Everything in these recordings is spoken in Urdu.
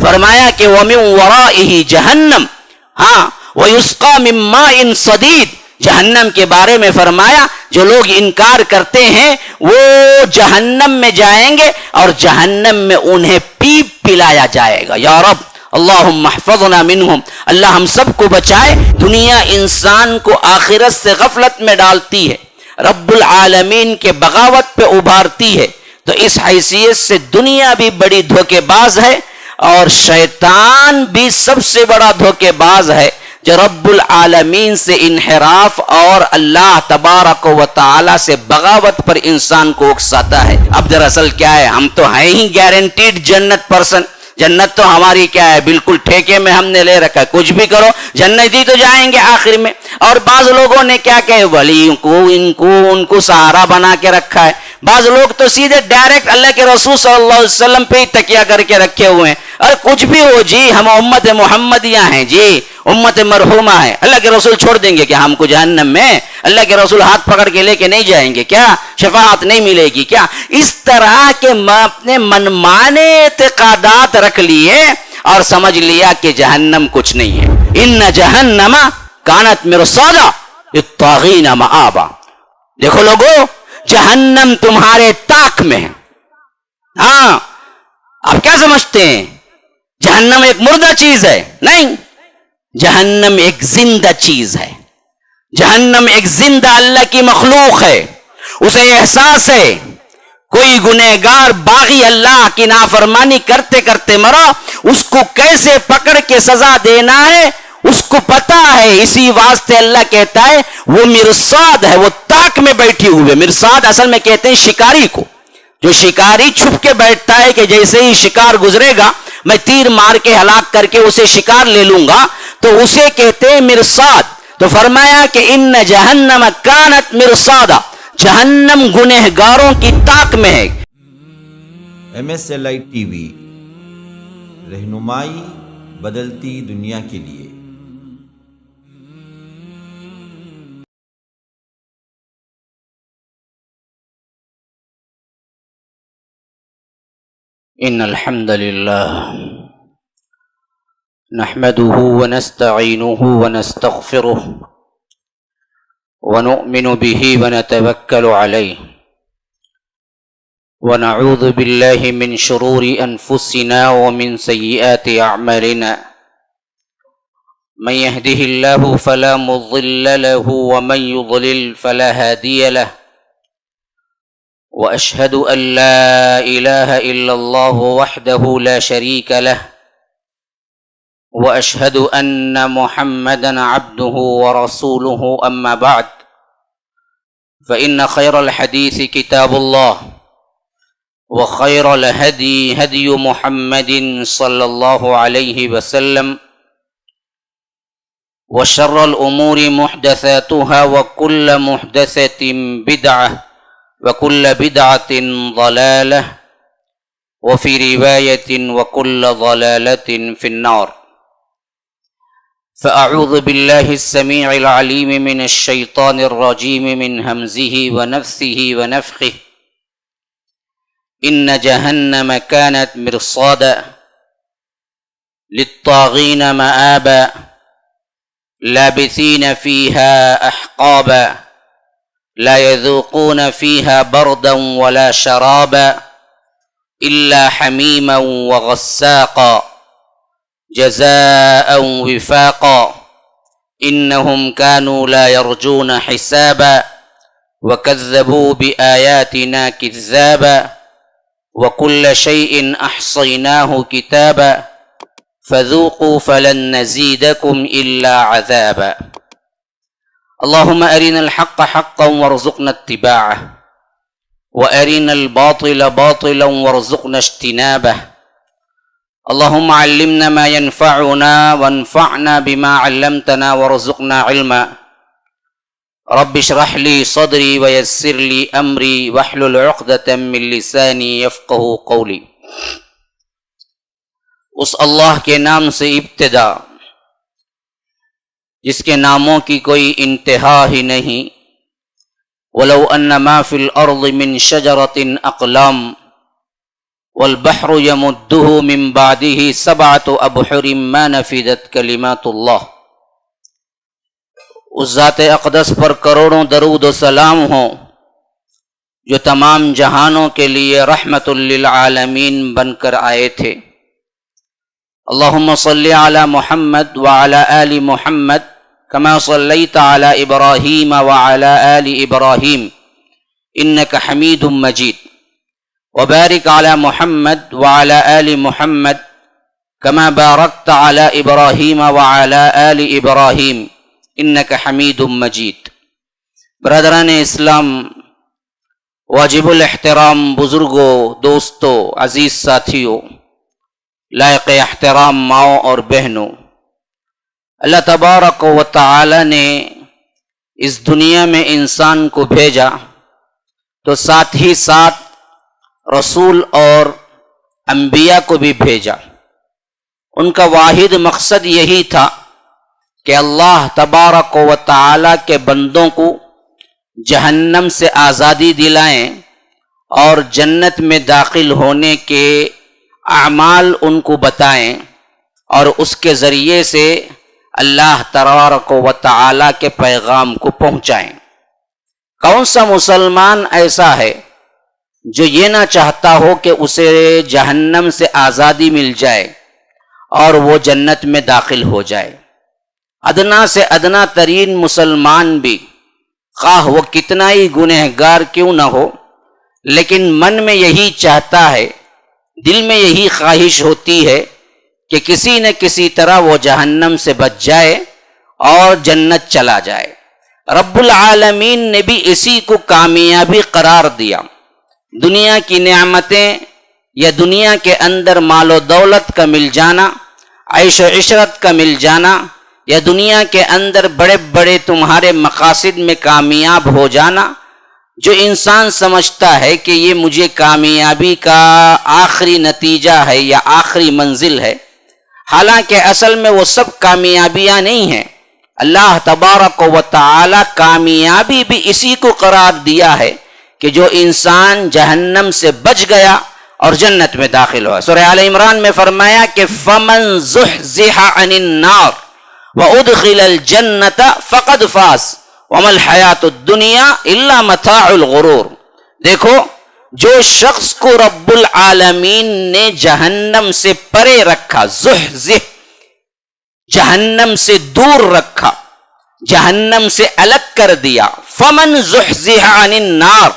فرمایا کہ وَمِن وَرَائِهِ جہنم، ہاں وَيُسْقَى مِن مَّاءٍ صَدِيدٍ، جہنم کے بارے میں فرمایا جو لوگ انکار کرتے ہیں وہ جہنم میں جائیں گے اور جہنم میں انہیں پیپ پلایا جائے گا۔ یا رب اللہم احفظنا منہم، اللہ ہم سب کو بچائے۔ دنیا انسان کو آخرت سے غفلت میں ڈالتی ہے، رب العالمین کے بغاوت پہ ابھارتی ہے، تو اس حیثیت سے دنیا بھی بڑی دھوکے باز ہے اور شیطان بھی سب سے بڑا دھوکے باز ہے جو رب العالمین سے انحراف اور اللہ تبارک و تعالی سے بغاوت پر انسان کو اکساتا ہے۔ اب دراصل کیا ہے، ہم تو ہیں ہی گارنٹیڈ جنت پرسن، جنت تو ہماری کیا ہے بالکل ٹھیکے میں ہم نے لے رکھا ہے، کچھ بھی کرو جنتی تو جائیں گے آخر میں۔ اور بعض لوگوں نے کیا کہ ولی ان کو سہارا بنا کے رکھا ہے، بعض لوگ تو سیدھے ڈائریکٹ اللہ کے رسول صلی اللہ علیہ وسلم پہ ہی تکیہ کر کے رکھے ہوئے ہیں۔ اور کچھ بھی ہو جی، ہم امت محمدیہ ہیں جی، امت مرحومہ ہے، اللہ کے رسول چھوڑ دیں گے کیا ہم کو جہنم میں؟ اللہ کے رسول ہاتھ پکڑ کے لے کے نہیں جائیں گے کیا؟ شفاعت نہیں ملے گی کیا؟ اس طرح کے اپنے منمانے اعتقادات رکھ لیے اور سمجھ لیا کہ جہنم کچھ نہیں ہے۔ ان جہنم کانت مرصادا للطاغین مآبا، دیکھو لوگو جہنم تمہارے طاق میں ہے۔ ہاں آپ کیا سمجھتے ہیں جہنم ایک مردہ چیز ہے؟ نہیں، جہنم ایک زندہ چیز ہے، جہنم ایک زندہ اللہ کی مخلوق ہے، اسے احساس ہے کوئی گنہگار باغی اللہ کی نافرمانی کرتے کرتے مرا، اس کو کیسے پکڑ کے سزا دینا ہے اس کو پتا ہے، اسی واسطے اللہ کہتا ہے وہ مرصاد ہے، وہ طاق میں بیٹھی ہوئے۔ مرصاد اصل میں کہتے ہیں شکاری کو، جو شکاری چھپ کے بیٹھتا ہے کہ جیسے ہی شکار گزرے گا میں تیر مار کے ہلاک کر کے اسے شکار لے لوں گا، تو اسے کہتے ہیں مرصاد۔ تو فرمایا کہ ان جہنم کانت مرصادا، جہنم گنہگاروں کی طاق میں ہے۔ MSLI TV، رہنمائی بدلتی دنیا کے لیے۔ ان الحمد للہ نحمده ونستعینه ونستغفره ونؤمن به ونتوکل علیہ ونعوذ باللہ من شرور انفسنا ومن سیئات اعمالنا، من يهده الله فلا مضل له ومن يضلل فلا هادي له، وأشهد أن لا إله إلا الله وحده لا شريك له، وأشهد أن محمدا عبده ورسوله، أما بعد فإن خير الحديث كتاب الله، وخير الهدي هدي محمد صلى الله عليه وسلم، وشر الأمور محدثاتها وكل محدثة بدعة وكل بدعة ضلالة، وفي رواية وكل ضلالة في النار۔ فأعوذ بالله السميع العليم من الشيطان الرجيم من همزه ونفثه ونفخه، إن جهنم كانت مرصادا للطاغين مآبا، لابثين فيها أحقابا، لا يذوقون فيها بردا ولا شرابا إلا حميما وغساقا جزاء وفاقا، إنهم كانوا لا يرجون حسابا وكذبوا بآياتنا كذابا، وكل شيء أحصيناه كتابا فذوقوا فلن نزيدكم إلا عذابا۔ اللهم أرنا الحق حقا وارزقنا اتباعه، وأرنا الباطل باطلا وارزقنا اجتنابه، اللهم علمنا ما ينفعنا وانفعنا بما علمتنا وارزقنا علما، رب اشرح لي صدري ويسر لي أمري واحلل عقدة من لساني يفقه قولي۔ اس اللہ کے نام سے ابتدا جس کے ناموں کی کوئی انتہا ہی نہیں۔ وَلَوْ أَنَّ مَا فِي الْأَرْضِ مِنْ شَجَرَةٍ أَقْلَامٍ والبحر يمده من بعده 7 أبحر ما نفدت كلمات اللہ۔ اس ذات اقدس پر کروڑوں درود و سلام ہوں جو تمام جہانوں کے لیے رحمت للعالمین بن کر آئے تھے۔ اللہم صلی علی محمد وعلی آل محمد کما صلیت علی ابراہیم وعلی آل ابراہیم انک حمید مجید، وبارک علی محمد وعلی آل محمد کما بارکت علی ابراہیم وعلی آل ابراہیم انک حمید مجید۔ برادران اسلام، واجب الاحترام بزرگوں، دوستوں، عزیز ساتھیوں، لائق احترام ماؤں اور بہنوں، اللہ تبارک و تعالی نے اس دنیا میں انسان کو بھیجا تو ساتھ ہی ساتھ رسول اور انبیاء کو بھی بھیجا۔ ان کا واحد مقصد یہی تھا کہ اللہ تبارک و تعالی کے بندوں کو جہنم سے آزادی دلائیں اور جنت میں داخل ہونے کے اعمال ان کو بتائیں اور اس کے ذریعے سے اللہ تبارک و تعالی کے پیغام کو پہنچائیں۔ کون سا مسلمان ایسا ہے جو یہ نہ چاہتا ہو کہ اسے جہنم سے آزادی مل جائے اور وہ جنت میں داخل ہو جائے؟ ادنا سے ادنا ترین مسلمان بھی، خواہ وہ کتنا ہی گنہگار کیوں نہ ہو، لیکن من میں یہی چاہتا ہے، دل میں یہی خواہش ہوتی ہے کہ کسی نہ کسی طرح وہ جہنم سے بچ جائے اور جنت چلا جائے۔ رب العالمین نے بھی اسی کو کامیابی قرار دیا۔ دنیا کی نعمتیں یا دنیا کے اندر مال و دولت کا مل جانا، عیش و عشرت کا مل جانا، یا دنیا کے اندر بڑے بڑے تمہارے مقاصد میں کامیاب ہو جانا، جو انسان سمجھتا ہے کہ یہ مجھے کامیابی کا آخری نتیجہ ہے یا آخری منزل ہے، حالانکہ اصل میں وہ سب کامیابیاں نہیں ہیں۔ اللہ تبارک و تعالی کامیابی بھی اسی کو قرار دیا ہے کہ جو انسان جہنم سے بچ گیا اور جنت میں داخل ہوا۔ سورہ آل عمران میں فرمایا کہ فَمَن زُحْزِحَ عَنِ النَّارِ وَأُدْخِلَ الْجَنَّةَ فَقَدْ فَازَ وَمَا الْحَيَاةُ الدُّنْيَا إِلَّا مَتَاعُ الْغُرُورِ۔ دیکھو، جو شخص کو رب العالمین نے جہنم سے پرے رکھا، زحزح، جہنم سے دور رکھا، جہنم سے الگ کر دیا، فَمَن زُحْزِحَ عَنِ النَّارِ،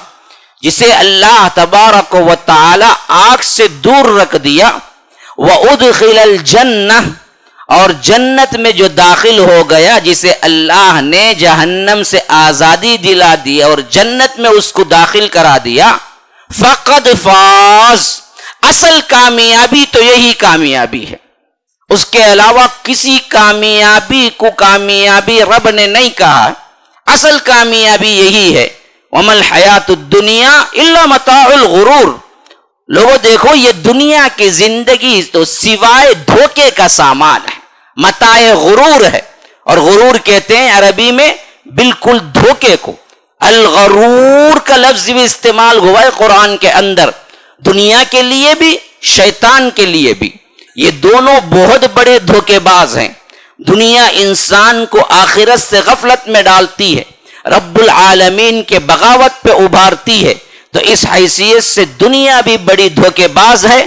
جسے اللہ تبارک و تعالی آگ سے دور رکھ دیا، وَأُدْخِلَ الْجَنَّةَ، اور جنت میں جو داخل ہو گیا، جسے اللہ نے جہنم سے آزادی دلا دی اور جنت میں اس کو داخل کرا دیا، فقد فاز، اصل کامیابی تو یہی کامیابی ہے۔ اس کے علاوہ کسی کامیابی کو کامیابی رب نے نہیں کہا، اصل کامیابی یہی ہے۔ وَمَا الْحَيَاةُ الدُّنْيَا إِلَّا مَتَاعُ الْغُرُورِ۔ لوگوں دیکھو، یہ دنیا کی زندگی تو سوائے دھوکے کا سامان ہے، متاع غرور ہے، اور غرور کہتے ہیں عربی میں بالکل دھوکے کو۔ الغرور کا لفظ بھی استعمال ہوا ہے قرآن کے اندر، دنیا کے لیے بھی، شیطان کے لیے بھی۔ یہ دونوں بہت بڑے دھوکے باز ہیں۔ دنیا انسان کو آخرت سے غفلت میں ڈالتی ہے، رب العالمین کے بغاوت پہ ابھارتی ہے، تو اس حیثیت سے دنیا بھی بڑی دھوکے باز ہے،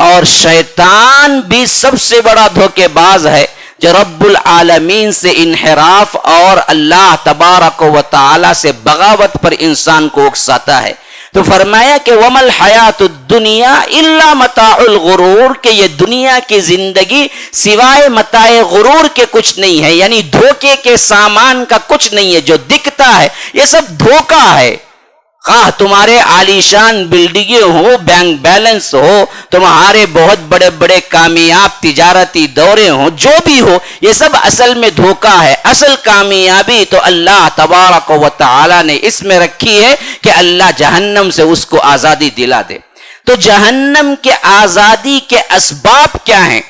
اور شیطان بھی سب سے بڑا دھوکے باز ہے جو رب العالمین سے انحراف اور اللہ تبارک و تعالی سے بغاوت پر انسان کو اکساتا ہے۔ تو فرمایا کہ وَمَا الْحَيَاةُ الدُّنْيَا إِلَّا مَتَاعُ الْغُرُورِ، کہ یہ دنیا کی زندگی سوائے متاع غرور کے کچھ نہیں ہے، یعنی دھوکے کے سامان کا کچھ نہیں ہے۔ جو دکھتا ہے یہ سب دھوکہ ہے، خواہ تمہارے عالیشان بلڈنگیں ہو، بینک بیلنس ہو، تمہارے بہت بڑے بڑے کامیاب تجارتی دورے ہوں، جو بھی ہو، یہ سب اصل میں دھوکہ ہے۔ اصل کامیابی تو اللہ تبارک و تعالی نے اس میں رکھی ہے کہ اللہ جہنم سے اس کو آزادی دلا دے۔ تو جہنم کے آزادی کے اسباب کیا ہیں،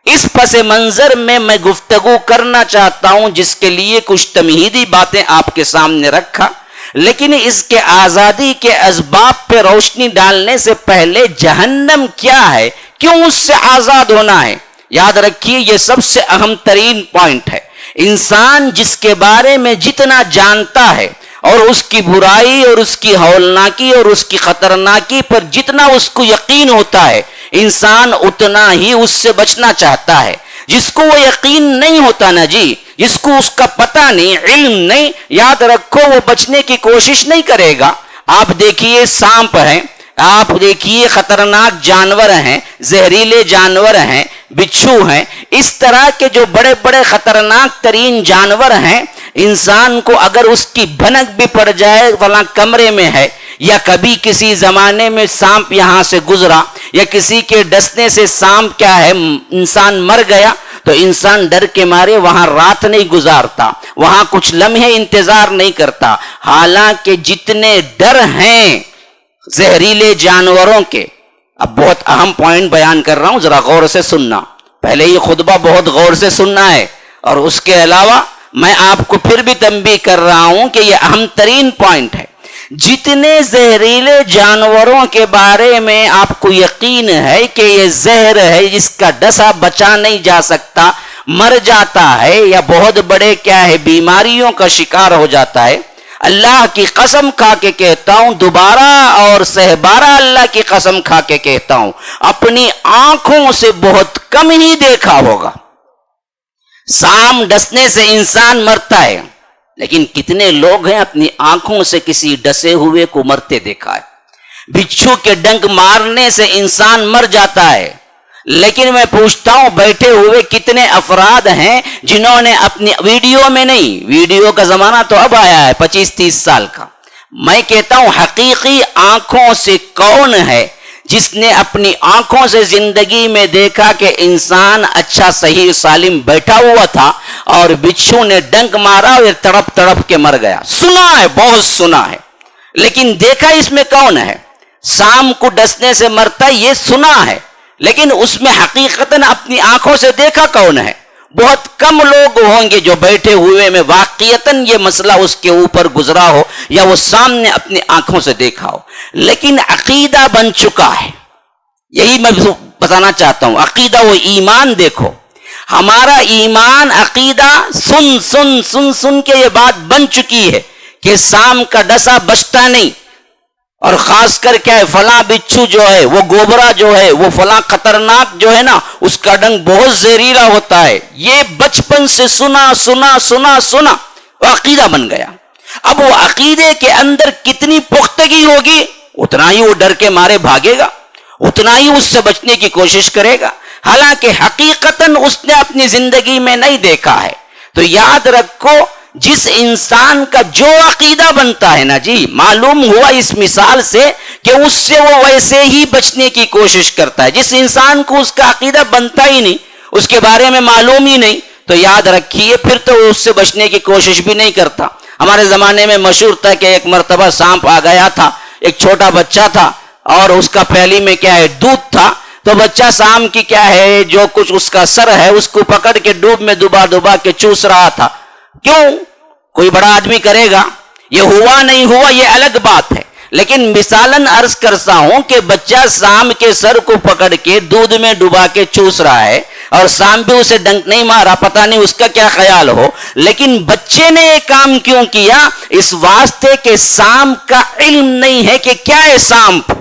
اس پس منظر میں گفتگو کرنا چاہتا ہوں، جس کے لیے کچھ تمہیدی باتیں آپ کے سامنے رکھا۔ لیکن اس کے آزادی کے اسباب پہ روشنی ڈالنے سے پہلے جہنم کیا ہے، کیوں اس سے آزاد ہونا ہے؟ یاد رکھیے یہ سب سے اہم ترین پوائنٹ ہے۔ انسان جس کے بارے میں جتنا جانتا ہے اور اس کی برائی اور اس کی ہولناکی اور اس کی خطرناکی پر جتنا اس کو یقین ہوتا ہے، انسان اتنا ہی اس سے بچنا چاہتا ہے۔ جس کو وہ یقین نہیں ہوتا نا جی، جس کو اس کا پتہ نہیں، علم نہیں، یاد رکھو وہ بچنے کی کوشش نہیں کرے گا۔ آپ دیکھیے سانپ ہیں، آپ دیکھیے خطرناک جانور ہیں، زہریلے جانور ہیں، بچھو ہیں، اس طرح کے جو بڑے بڑے خطرناک ترین جانور ہیں، انسان کو اگر اس کی بھنک بھی پڑ جائے فلاں کمرے میں ہے، یا کبھی کسی زمانے میں سانپ یہاں سے گزرا، یا کسی کے ڈسنے سے سانپ کیا ہے انسان مر گیا، تو انسان ڈر کے مارے وہاں رات نہیں گزارتا، وہاں کچھ لمحے انتظار نہیں کرتا۔ حالانکہ جتنے ڈر ہیں زہریلے جانوروں کے، اب بہت اہم پوائنٹ بیان کر رہا ہوں، ذرا غور سے سننا، پہلے یہ خطبہ بہت غور سے سننا ہے، اور اس کے علاوہ میں آپ کو پھر بھی تنبیہ کر رہا ہوں کہ یہ اہم ترین پوائنٹ ہے۔ جتنے زہریلے جانوروں کے بارے میں آپ کو یقین ہے کہ یہ زہر ہے، جس کا ڈسا بچا نہیں جا سکتا، مر جاتا ہے یا بہت بڑے کیا ہے بیماریوں کا شکار ہو جاتا ہے، اللہ کی قسم کھا کے کہتا ہوں، دوبارہ اور سہبارہ اللہ کی قسم کھا کے کہتا ہوں، اپنی آنکھوں سے بہت کم ہی دیکھا ہوگا۔ سام ڈسنے سے انسان مرتا ہے، لیکن کتنے لوگ ہیں اپنی آنکھوں سے کسی ڈسے ہوئے کو مرتے دیکھا ہے؟ بچھو کے ڈنک مارنے سے انسان مر جاتا ہے، لیکن میں پوچھتا ہوں بیٹھے ہوئے کتنے افراد ہیں جنہوں نے اپنی ویڈیو میں نہیں، ویڈیو کا زمانہ تو اب آیا ہے 25-30 سال کا، میں کہتا ہوں حقیقی آنکھوں سے کون ہے جس نے اپنی آنکھوں سے زندگی میں دیکھا کہ انسان اچھا صحیح سالم بیٹھا ہوا تھا اور بچھو نے ڈنک مارا اور تڑپ تڑپ کے مر گیا؟ سنا ہے، بہت سنا ہے، لیکن دیکھا اس میں کون ہے؟ سام کو ڈسنے سے مرتا یہ سنا ہے، لیکن اس میں حقیقتاً اپنی آنکھوں سے دیکھا کون ہے؟ بہت کم لوگ ہوں گے جو بیٹھے ہوئے میں واقعتاً یہ مسئلہ اس کے اوپر گزرا ہو یا وہ سامنے اپنی آنکھوں سے دیکھا ہو، لیکن عقیدہ بن چکا ہے۔ یہی میں بتانا چاہتا ہوں، عقیدہ وہ ایمان دیکھو، ہمارا ایمان عقیدہ سن سن سن سن کے یہ بات بن چکی ہے کہ سام کا ڈسا بچتا نہیں، اور خاص کر کیا ہے فلاں بچھو جو ہے، وہ گوبرا جو ہے، وہ فلاں خطرناک جو ہے نا، اس کا ڈنک بہت زہریلا ہوتا ہے، یہ بچپن سے سنا سنا سنا سنا وہ عقیدہ بن گیا۔ اب وہ عقیدے کے اندر کتنی پختگی ہوگی، اتنا ہی وہ ڈر کے مارے بھاگے گا، اتنا ہی اس سے بچنے کی کوشش کرے گا، حالانکہ حقیقتاً اس نے اپنی زندگی میں نہیں دیکھا ہے۔ تو یاد رکھو، جس انسان کا جو عقیدہ بنتا ہے نا جی، معلوم ہوا اس مثال سے کہ اس سے وہ ویسے ہی بچنے کی کوشش کرتا ہے۔ جس انسان کو اس کا عقیدہ بنتا ہی نہیں، اس کے بارے میں معلوم ہی نہیں، تو یاد رکھیے پھر تو وہ اس سے بچنے کی کوشش بھی نہیں کرتا۔ ہمارے زمانے میں مشہور تھا کہ ایک مرتبہ سانپ آ گیا تھا، ایک چھوٹا بچہ تھا اور اس کا پھیلی میں کیا ہے دودھ تھا، تو بچہ سانپ کی کیا ہے جو کچھ اس کا سر ہے اس کو پکڑ کے ڈوب میں دبا دبا کے چوس رہا تھا۔ کیوں؟ کوئی بڑا آدمی کرے گا؟ یہ ہوا نہیں ہوا یہ الگ بات ہے، لیکن مثالاً عرض کرتا ہوں کہ بچہ سانپ کے سر کو پکڑ کے دودھ میں ڈبا کے چوس رہا ہے، اور سانپ بھی اسے ڈنک نہیں مارا، پتہ نہیں اس کا کیا خیال ہو، لیکن بچے نے یہ کام کیوں کیا؟ اس واسطے کہ سانپ کا علم نہیں ہے کہ کیا ہے سانپ،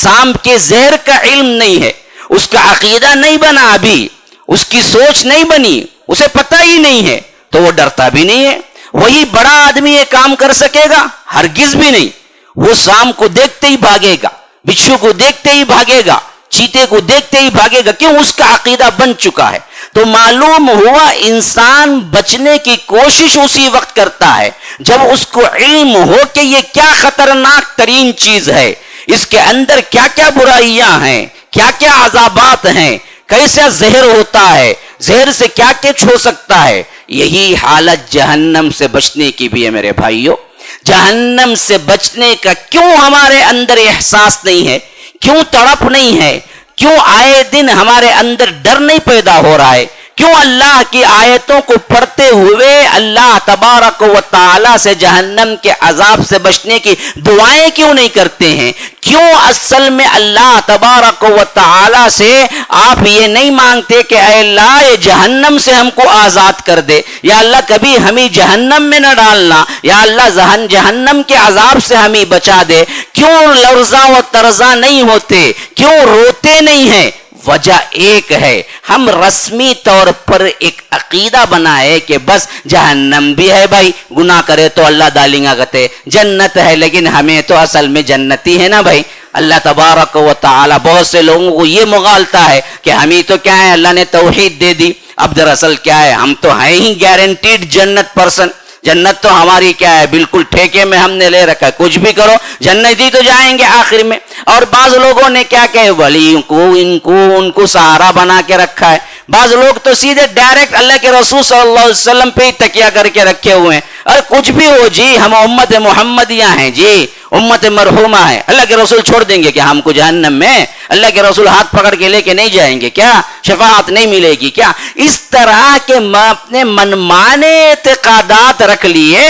سانپ کے زہر کا علم نہیں ہے، اس کا عقیدہ نہیں بنا، ابھی اس کی سوچ نہیں بنی، اسے پتہ ہی نہیں ہے، تو وہ ڈرتا بھی نہیں ہے۔ وہی بڑا آدمی یہ کام کر سکے گا؟ ہرگز بھی نہیں۔ وہ سانپ کو دیکھتے ہی بھاگے گا، بچھو کو دیکھتے ہی بھاگے گا، چیتے کو دیکھتے ہی بھاگے گا، کیوں؟ اس کا عقیدہ بن چکا ہے۔ تو معلوم ہوا انسان بچنے کی کوشش اسی وقت کرتا ہے جب اس کو علم ہو کہ یہ کیا خطرناک ترین چیز ہے، اس کے اندر کیا کیا برائیاں ہیں، کیا کیا عذابات ہیں، کیسا زہر ہوتا ہے، زہر سے کیا کچھ ہو سکتا ہے۔ یہی حالت جہنم سے بچنے کی بھی ہے میرے بھائیوں۔ جہنم سے بچنے کا کیوں ہمارے اندر احساس نہیں ہے، کیوں تڑپ نہیں ہے، کیوں آئے دن ہمارے اندر ڈر نہیں پیدا ہو رہا ہے، کیوں اللہ کی آیتوں کو پڑھتے ہوئے اللہ تبارک و تعالی سے جہنم کے عذاب سے بچنے کی دعائیں کیوں نہیں کرتے ہیں؟ کیوں اصل میں اللہ تبارک و تعالی سے آپ یہ نہیں مانگتے کہ اے اللہ یہ جہنم سے ہم کو آزاد کر دے، یا اللہ کبھی ہمیں جہنم میں نہ ڈالنا، یا اللہ جہنم کے عذاب سے ہمیں بچا دے؟ کیوں لرزاں و ترزاں نہیں ہوتے؟ کیوں روتے نہیں ہیں؟ وجہ ایک ہے، ہم رسمی طور پر ایک عقیدہ بنائے کہ بس جہنم بھی ہے بھائی، گناہ کرے تو اللہ دالیں گا کہتے، جنت ہے لیکن ہمیں تو اصل میں جنتی ہے نا بھائی۔ اللہ تبارک و تعالی بہت سے لوگوں کو یہ مغالتا ہے کہ ہمیں تو کیا ہے، اللہ نے توحید دے دی، اب دراصل کیا ہے، ہم تو ہیں ہی گارنٹیڈ جنت پرسن، جنت تو ہماری کیا ہے بالکل ٹھیکے میں ہم نے لے رکھا ہے، کچھ بھی کرو جنتی تو جائیں گے آخر میں۔ اور بعض لوگوں نے کیا کہ ولیوں کو ان کو سہارا بنا کے رکھا ہے، بعض لوگ تو سیدھے ڈائریکٹ اللہ کے رسول صلی اللہ علیہ وسلم پہ ہی تکیہ کر کے رکھے ہوئے ہیں، اور کچھ بھی ہو جی ہم امت محمدیہ ہیں جی، امت مرحومہ ہے، اللہ کے رسول چھوڑ دیں گے کہ ہم کو جہنم میں؟ اللہ کے رسول ہاتھ پکڑ کے لے کے نہیں جائیں گے کیا؟ شفاعت نہیں ملے گی کیا؟ اس طرح کے اپنے منمانے اعتقادات رکھ لیے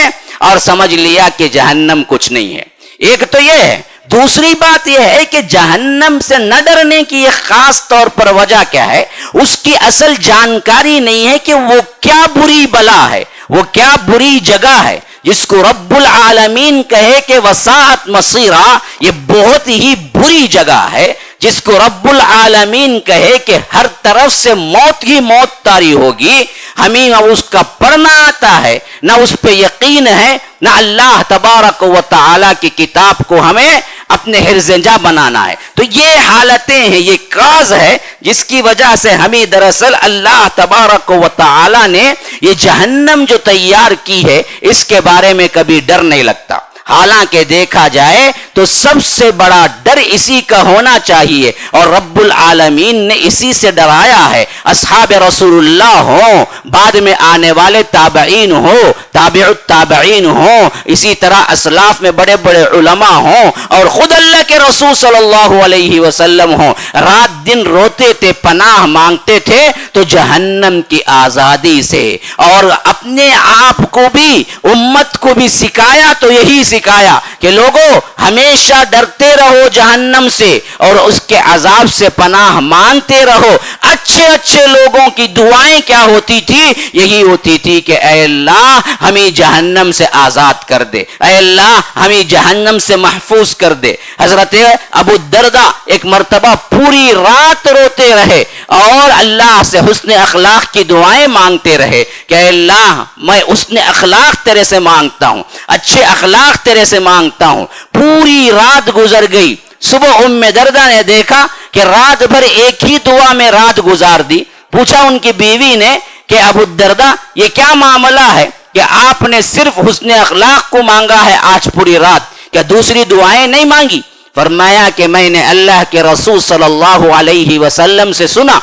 اور سمجھ لیا کہ جہنم کچھ نہیں ہے۔ ایک تو یہ ہے، دوسری بات یہ ہے کہ جہنم سے نہ ڈرنے کی ایک خاص طور پر وجہ کیا ہے، اس کی اصل جانکاری نہیں ہے کہ وہ کیا بری بلا ہے، وہ کیا بری جگہ ہے جس کو رب العالمین کہے کہ وساعت مصیرہ، یہ بہت ہی بری جگہ ہے، جس کو رب العالمین کہے کہ ہر طرف سے موت ہی موت طاری ہوگی، ہمیں نہ اس کا پڑھنا آتا ہے، نہ اس پہ یقین ہے، نہ اللہ تبارک و تعالی کی کتاب کو ہمیں اپنے حرز جا بنانا ہے۔ تو یہ حالتیں ہیں، یہ کاز ہے جس کی وجہ سے ہمیں دراصل اللہ تبارک و تعالی نے یہ جہنم جو تیار کی ہے اس کے بارے میں کبھی ڈر نہیں لگتا۔ حالانکہ دیکھا جائے تو سب سے بڑا ڈر اسی کا ہونا چاہیے، اور رب العالمین نے اسی سے ڈرایا ہے۔ اصحاب رسول اللہ ہوں، بعد میں آنے والے تابعین ہوں، تابع التابعین ہوں، اسی طرح اسلاف میں بڑے بڑے علماء ہوں، اور خود اللہ کے رسول صلی اللہ علیہ وسلم ہوں، رات دن روتے تھے، پناہ مانگتے تھے تو جہنم کی آزادی سے، اور اپنے آپ کو بھی امت کو بھی سکھایا تو یہی سکھایا کہ لوگوں ہمیشہ ڈرتے رہو جہنم سے اور اس کے عذاب سے پناہ مانگتے رہو۔ اچھے اچھے لوگوں کی دعائیں کیا ہوتی تھی؟ یہی ہوتی تھی کہ اے اللہ ہمیں جہنم سے آزاد کر دے، اے اللہ ہمیں جہنم سے محفوظ کر دے۔ حضرت ابو الدرداء ایک مرتبہ پوری رات روتے رہے اور اللہ سے حسن اخلاق کی دعائیں مانگتے رہے کہ اے اللہ میں حسن اخلاق تیرے سے مانگتا ہوں، اچھے اخلاق تیرے سے مانگتا ہوں۔ پوری رات گزر گئی، صبح ام دردہ نے دیکھا کہ رات بھر ایک ہی دعا میں رات گزار دی۔ پوچھا ان کی بیوی نے کہ ابو الدرداء یہ کیا معاملہ ہے کہ آپ نے صرف حسن اخلاق کو مانگا ہے آج پوری رات، کیا دوسری دعائیں نہیں مانگی؟ فرمایا کہ میں نے اللہ کے رسول صلی اللہ علیہ وسلم سے سنا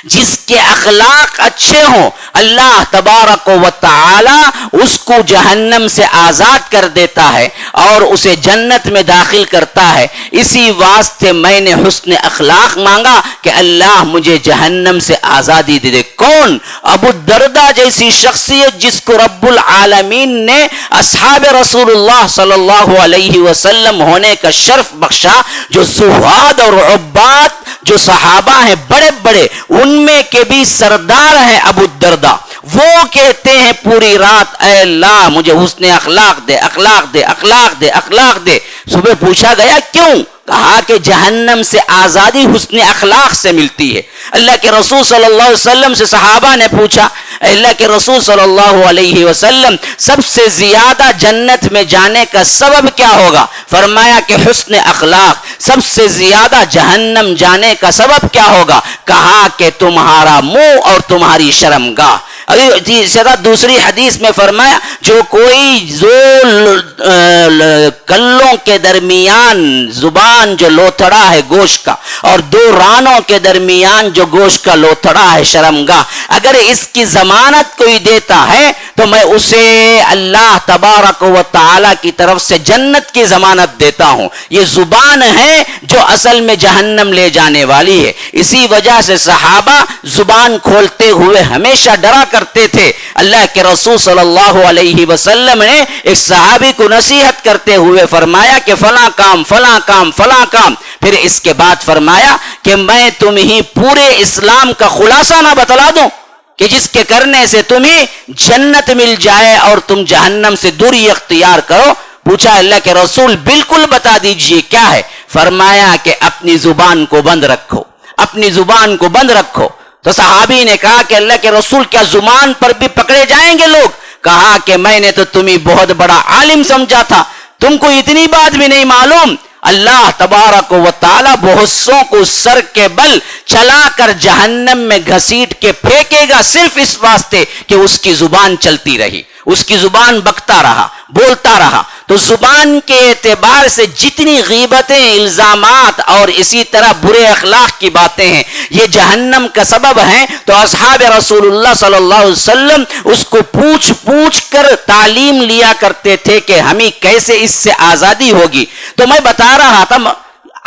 جس کے اخلاق اچھے ہوں اللہ تبارک و تعالی اس کو جہنم سے آزاد کر دیتا ہے اور اسے جنت میں داخل کرتا ہے۔ اسی واسطے میں نے حسن اخلاق مانگا کہ اللہ مجھے جہنم سے آزادی دے دے۔ کون؟ ابو الدرداء جیسی شخصیت جس کو رب العالمین نے اصحاب رسول اللہ صلی اللہ علیہ وسلم ہونے کا شرف بخشا، جو زہاد اور عباد جو صحابہ ہیں بڑے بڑے ان میں کے بھی سردار ہیں ابو الدرداء، وہ کہتے ہیں پوری رات اے اللہ مجھے حسن اخلاق دے، اخلاق دے، اخلاق دے، اخلاق دے۔ صبح پوچھا گیا کیوں؟ کہا کہ جہنم سے آزادی حسن اخلاق سے ملتی ہے۔ اللہ کے رسول صلی اللہ علیہ وسلم سے صحابہ نے پوچھا اللہ کے رسول صلی اللہ علیہ وسلم سب سے زیادہ جنت میں جانے کا سبب کیا ہوگا؟ فرمایا کہ حسن اخلاق۔ سب سے زیادہ جہنم جانے کا سبب کیا ہوگا؟ کہا کہ تمہارا منہ اور تمہاری شرمگاہ۔ دوسری حدیث میں فرمایا جو کوئی کلوں کے درمیان زبان جو لوتھڑا ہے گوشت کا اور دو رانوں کے درمیان جو گوشت کا لوتھڑا ہے شرمگاہ، اگر اس کی ضمانت کوئی دیتا ہے تو میں اسے اللہ تبارک و تعالی کی طرف سے جنت کی ضمانت دیتا ہوں۔ یہ زبان ہے جو اصل میں جہنم لے جانے والی ہے۔ اسی وجہ سے صحابہ زبان کھولتے ہوئے ہمیشہ ڈرا کرتے تھے۔ اللہ کے رسول صلی اللہ علیہ وسلم نے ایک صحابی کو نصیحت کرتے ہوئے فرمایا کہ فلاں کام فلاں کام فلاں کام، پھر اس کے بعد فرمایا کہ میں تمہیں پورے اسلام کا خلاصہ نہ بتلا دوں کہ جس کے کرنے سے تمہیں جنت مل جائے اور تم جہنم سے دوری اختیار کرو؟ پوچھا اللہ کے رسول بالکل بتا دیجئے کیا ہے؟ فرمایا کہ اپنی زبان کو بند رکھو، اپنی زبان کو بند رکھو۔ تو صحابی نے کہا کہ اللہ کے رسول کیا زبان پر بھی پکڑے جائیں گے لوگ؟ کہا کہ میں نے تو تمہیں بہت بڑا عالم سمجھا تھا، تم کو اتنی بات بھی نہیں معلوم؟ اللہ تبارک و تعالی بہت سوں کو سر کے بل چلا کر جہنم میں گھسیٹ کے پھینکے گا، صرف اس واسطے کہ اس کی زبان چلتی رہی، اس کی زبان بکتا رہا، بولتا رہا۔ تو زبان کے اعتبار سے جتنی غیبتیں، الزامات اور اسی طرح برے اخلاق کی باتیں ہیں یہ جہنم کا سبب ہیں۔ تو اصحاب رسول اللہ صلی اللہ علیہ وسلم اس کو پوچھ پوچھ کر تعلیم لیا کرتے تھے کہ ہمیں کیسے اس سے آزادی ہوگی۔ تو میں بتا رہا تھا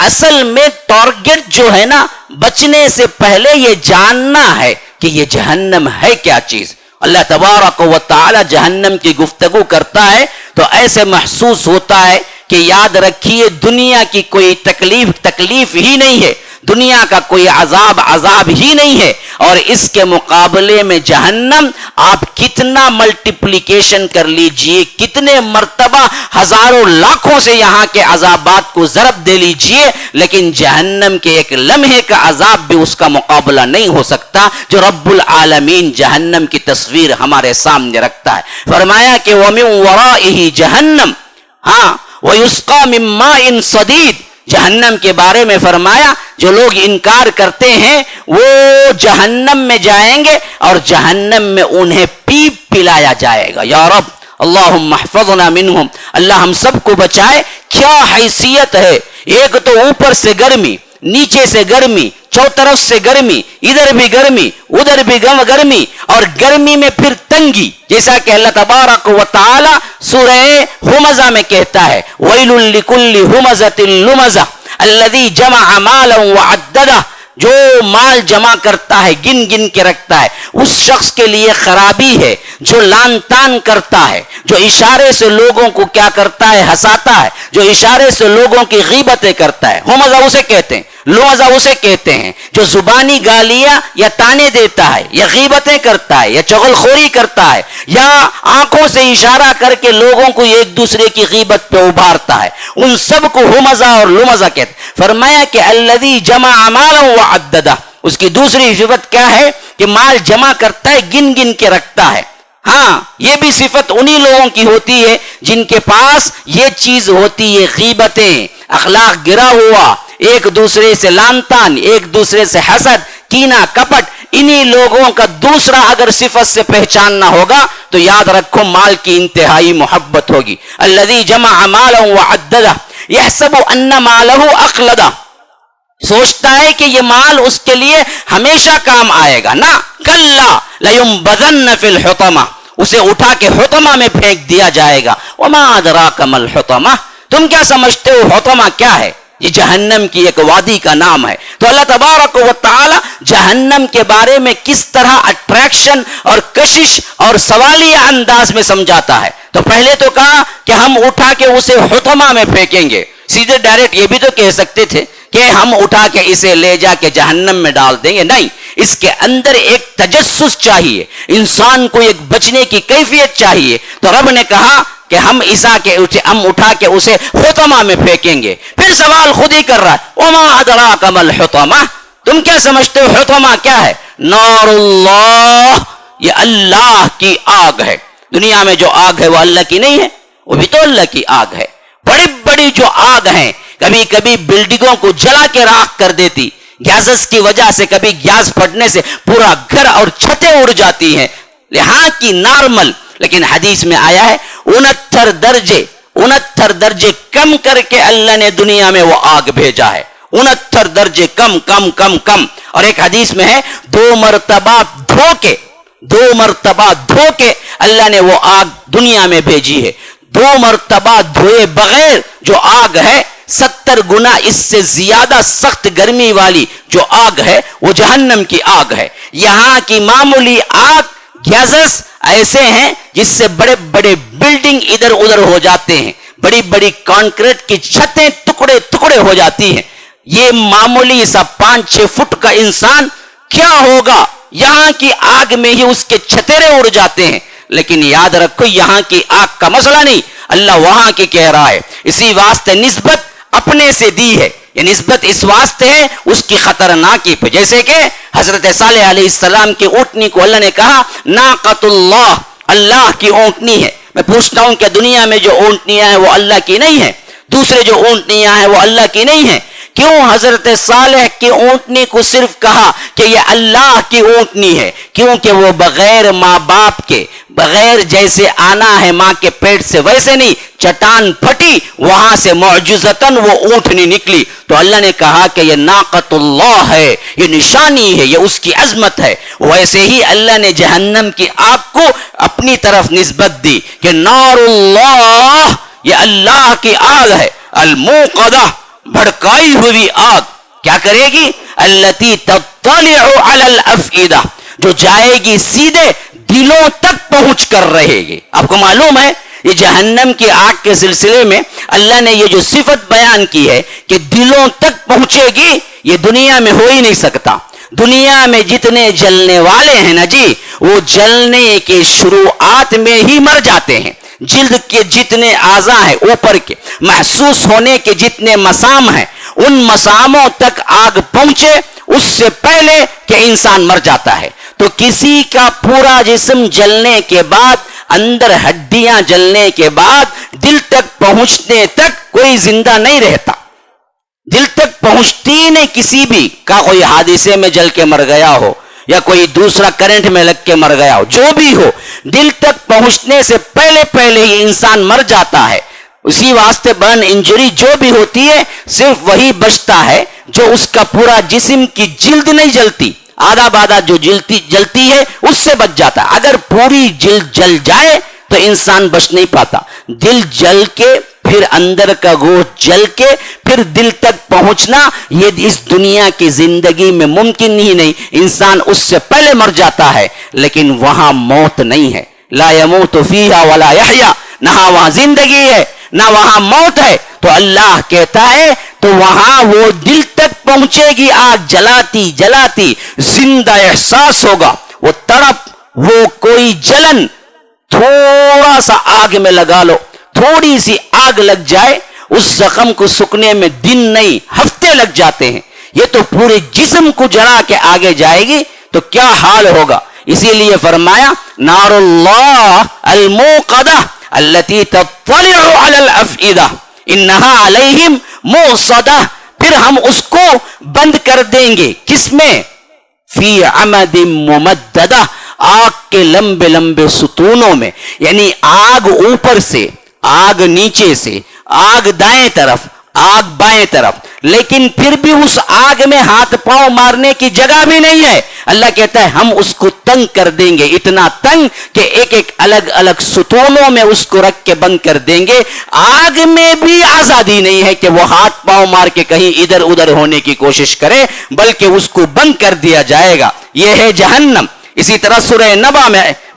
اصل میں ٹارگٹ جو ہے نا، بچنے سے پہلے یہ جاننا ہے کہ یہ جہنم ہے کیا چیز۔ اللہ تبارک و تعالی جہنم کی گفتگو کرتا ہے تو ایسے محسوس ہوتا ہے کہ یاد رکھیے دنیا کی کوئی تکلیف ہی نہیں ہے، دنیا کا کوئی عذاب ہی نہیں ہے، اور اس کے مقابلے میں جہنم آپ کتنا ملٹیپلیکیشن کر لیجئے، کتنے مرتبہ ہزاروں لاکھوں سے یہاں کے عذابات کو ضرب دے لیجئے، لیکن جہنم کے ایک لمحے کا عذاب بھی اس کا مقابلہ نہیں ہو سکتا جو رب العالمین جہنم کی تصویر ہمارے سامنے رکھتا ہے۔ فرمایا کہ وَمِن وَرَائِهِ جہنم، ہاں وَيُسْقَى مِن مَّاءٍ صَدِيدٍ، جہنم کے بارے میں فرمایا جو لوگ انکار کرتے ہیں وہ جہنم میں جائیں گے اور جہنم میں انہیں پیپ پلایا جائے گا۔ یا رب اللہم احفظنا منہم، اللہ ہم سب کو بچائے۔ کیا حیثیت ہے، ایک تو اوپر سے گرمی، نیچے سے گرمی، چوطرف سے گرمی، ادھر بھی گرمی ادھر بھی گرمی، اور گرمی میں پھر تنگی، جیسا کہ اللہ تبارک و تعالی سورہ ہمزہ میں کہتا ہے وَيْلٌ لِكُلِّ هُمَزَةٍ لُمَزَةٍ الَّذِي جَمَعَ مَالًا وَعَدَّدَهُ، جو مال جمع کرتا ہے، گن گن کے رکھتا ہے، اس شخص کے لیے خرابی ہے جو لان تان کرتا ہے، جو اشارے سے لوگوں کو کیا کرتا ہے، ہنساتا ہے، جو اشارے سے لوگوں کی غیبتیں کرتا ہے۔ ہمزہ اسے کہتے ہیں، لمزہ اسے کہتے ہیں جو زبانی گالیاں یا تانے دیتا ہے یا غیبتیں کرتا ہے یا چغل خوری کرتا ہے یا آنکھوں سے اشارہ کر کے لوگوں کو ایک دوسرے کی غیبت پہ ابھارتا ہے، ان سب کو ہمزہ اور لمزہ کہتے ہیں۔ فرمایا کہ الذی جمع مالا وعددہ، اس کی دوسری صفت کیا ہے کہ مال جمع کرتا ہے، گن گن کے رکھتا ہے۔ ہاں یہ بھی صفت انہی لوگوں کی ہوتی ہے جن کے پاس یہ چیز ہوتی ہے، غیبتیں، اخلاق گرا ہوا، ایک دوسرے سے لان تان، ایک دوسرے سے حسد، کینہ، کپٹ۔ انہی لوگوں کا دوسرا اگر صفت سے پہچاننا ہوگا تو یاد رکھو مال کی انتہائی محبت ہوگی۔ الذی جمع مالا وعددہ یحسب ان مالہ اخلدہ، سوچتا ہے کہ یہ مال اس کے لیے ہمیشہ کام آئے گا، نہ، کلا لینبذن فی الحطمہ، اسے اٹھا کے حطمہ میں پھینک دیا جائے گا۔ وما ادراک ما الحطمہ، تم کیا سمجھتے ہو حطمہ کیا ہے؟ یہ جہنم کی ایک وادی کا نام ہے۔ تو اللہ تبارک و تعالی جہنم کے بارے میں کس طرح اٹریکشن اور کشش اور سوالیہ انداز میں سمجھاتا ہے۔ تو پہلے تو کہا کہ ہم اٹھا کے اسے حطمہ میں پھینکیں گے، سیدھے ڈائریکٹ یہ بھی تو کہہ سکتے تھے کہ ہم اٹھا کے اسے لے جا کے جہنم میں ڈال دیں گے، نہیں، اس کے اندر ایک تجسس چاہیے، انسان کو ایک بچنے کی کیفیت چاہیے۔ تو رب نے کہا کہ ہم اٹھا کے اسے حطمہ میں پھینکیں گے۔ پھر سوال خود ہی کر رہا ہے وما ادراک ما الحطمہ، تم کیا سمجھتے ہو حطمہ کیا ہے؟ نار اللہ، یہ اللہ کی آگ ہے۔ دنیا میں جو آگ ہے وہ اللہ کی نہیں ہے، وہ بھی تو اللہ کی آگ ہے۔ بڑی بڑی جو آگ ہیں کبھی کبھی بلڈنگوں کو جلا کے راکھ کر دیتی، گیسز کی وجہ سے، کبھی گیس پھٹنے سے پورا گھر اور چھتیں اڑ جاتی ہیں۔ یہاں کی نارمل، لیکن حدیث میں آیا ہے 69 درجے کم کر کے اللہ نے دنیا میں وہ آگ بھیجا ہے، 69 درجے کم کم کم کم. اور ایک حدیث میں ہے 2 مرتبہ دھو کے اللہ نے وہ آگ دنیا میں بھیجی ہے. 2 مرتبہ دھوئے بغیر جو آگ ہے 70 گنا اس سے زیادہ سخت گرمی والی جو آگ ہے وہ جہنم کی آگ ہے. یہاں کی معمولی آگ گیسز ایسے ہیں جس سے بڑے بڑے بلڈنگ ادھر ادھر ہو جاتے ہیں، بڑی بڑی کانکریٹ کی چھتیں ٹکڑے ٹکڑے ہو جاتی ہیں. یہ معمولی سا 5-6 فٹ کا انسان کیا ہوگا، یہاں کی آگ میں ہی اس کے چھترے اڑ جاتے ہیں. لیکن یاد رکھو یہاں کی آگ کا مسئلہ نہیں، اللہ وہاں کی کہہ رہا ہے. اسی واسطے نسبت اپنے سے دی ہے، یہ نسبت اس واسطے ہے اس کی خطرناکی پہ. جیسے کہ حضرت صالح علیہ السلام کی اونٹنی کو اللہ نے کہا ناقۃ اللہ، اللہ کی اونٹنی ہے. میں پوچھتا ہوں کہ دنیا میں جو اونٹنیاں ہیں وہ اللہ کی نہیں ہیں؟ دوسرے جو اونٹنیاں ہیں وہ اللہ کی نہیں ہیں؟ کیوں حضرت صالح کی اونٹنی کو صرف کہا کہ یہ اللہ کی اونٹنی ہے؟ کیونکہ وہ بغیر ماں باپ کے، بغیر جیسے آنا ہے ماں کے پیٹ سے ویسے نہیں، چٹان پھٹی وہاں سے معجزتاً وہ اونٹنی نکلی. تو اللہ نے کہا کہ یہ ناقۃ اللہ ہے، یہ نشانی ہے، یہ اس کی عظمت ہے. ویسے ہی اللہ نے جہنم کی آگ کو اپنی طرف نسبت دی کہ نار اللہ، یہ اللہ کی آگ ہے. الموقدہ، بھڑکائی ہوئی آگ کیا کرے گی؟ التی تطلع علی الافئدہ، جو جائے گی سیدھے دلوں تک پہنچ کر رہے گی. آپ کو معلوم ہے یہ جہنم کی آگ کے سلسلے میں اللہ نے یہ جو صفت بیان کی ہے کہ دلوں تک پہنچے گی، یہ دنیا میں ہو ہی نہیں سکتا. دنیا میں جتنے جلنے والے ہیں نا جی، وہ جلنے کے شروعات میں ہی مر جاتے ہیں. جلد کے جتنے اعضاء ہیں اوپر کے، محسوس ہونے کے جتنے مسام ہیں، ان مساموں تک آگ پہنچے اس سے پہلے کہ انسان مر جاتا ہے. تو کسی کا پورا جسم جلنے کے بعد، اندر ہڈیاں جلنے کے بعد دل تک پہنچنے تک کوئی زندہ نہیں رہتا. دل تک پہنچتی نہیں کسی بھی کا، کوئی حادثے میں جل کے مر گیا ہو یا کوئی دوسرا کرنٹ میں لگ کے مر گیا ہو، جو بھی ہو، دل تک پہنچنے سے پہلے پہلے ہی انسان مر جاتا ہے. اسی واسطے برن انجری جو بھی ہوتی ہے صرف وہی بچتا ہے جو اس کا پورا جسم کی جلد نہیں جلتی، آدھا بادہ جو جلتی ہے اس سے بچ جاتا ہے. اگر پوری جلد جل جائے تو انسان بچ نہیں پاتا. دل جل کے پھر اندر کا گوشت جل کے پھر دل تک پہنچنا یہ اس دنیا کی زندگی میں ممکن ہی نہیں. انسان اس سے پہلے مر جاتا ہے. لیکن وہاں موت نہیں ہے، لا يموت فیہا ولا یحییٰ، نہ وہاں زندگی ہے نہ وہاں موت ہے. تو اللہ کہتا ہے تو وہاں وہ دل تک پہنچے گی آگ جلاتی جلاتی، زندہ احساس ہوگا، وہ تڑپ، وہ کوئی جلن. تھوڑا سا آگ میں لگا لو، تھوڑی سی آگ لگ جائے، اس زخم کو سکنے میں دن نہیں ہفتے لگ جاتے ہیں. یہ تو پورے جسم کو جلا کے آگے جائے گی تو کیا حال ہوگا. اسی لیے فرمایا نار اللہ الموقدہ التی تطلع علی الافئدہ انہا علیہم موصدہ. پھر ہم اس کو بند کر دیں گے، کس میں؟ فی عمد ممددہ، آگ کے لمبے لمبے ستونوں میں. یعنی آگ اوپر سے، آگ نیچے سے، آگ دائیں طرف، آگ بائیں طرف، لیکن پھر بھی اس آگ میں ہاتھ پاؤں مارنے کی جگہ بھی نہیں ہے. اللہ کہتا ہے ہم اس کو تنگ کر دیں گے، اتنا تنگ کہ ایک ایک الگ الگ ستونوں میں اس کو رکھ کے بند کر دیں گے. آگ میں بھی آزادی نہیں ہے کہ وہ ہاتھ پاؤں مار کے کہیں ادھر ادھر ہونے کی کوشش کرے، بلکہ اس کو بند کر دیا جائے گا. یہ ہے جہنم. اسی طرح سورہ نبا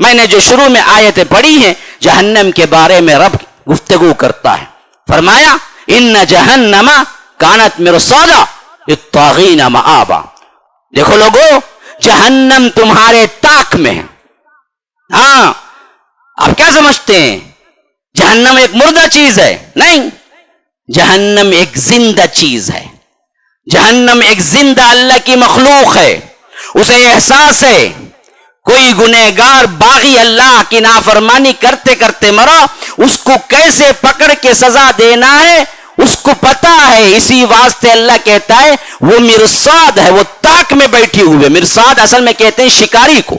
میں نے جو شروع میں آیتیں پڑھی ہیں، جہنم کے بارے میں رب گفتگو کرتا ہے. فرمایا ان جہنم کانت مرصادا للطاغین مآبا. دیکھو لوگو، جہنم تمہارے طاق میں ہے. ہاں، آپ کیا سمجھتے ہیں جہنم ایک مردہ چیز ہے؟ نہیں، جہنم ایک زندہ چیز ہے. جہنم ایک زندہ اللہ کی مخلوق ہے. اسے احساس ہے کوئی گنہگار باغی اللہ کی نافرمانی کرتے کرتے مرا، اس کو کیسے پکڑ کے سزا دینا ہے اس کو پتا ہے. اسی واسطے اللہ کہتا ہے وہ مرصاد ہے، وہ طاق میں بیٹھی ہوئے. مرصاد اصل میں کہتے ہیں شکاری کو.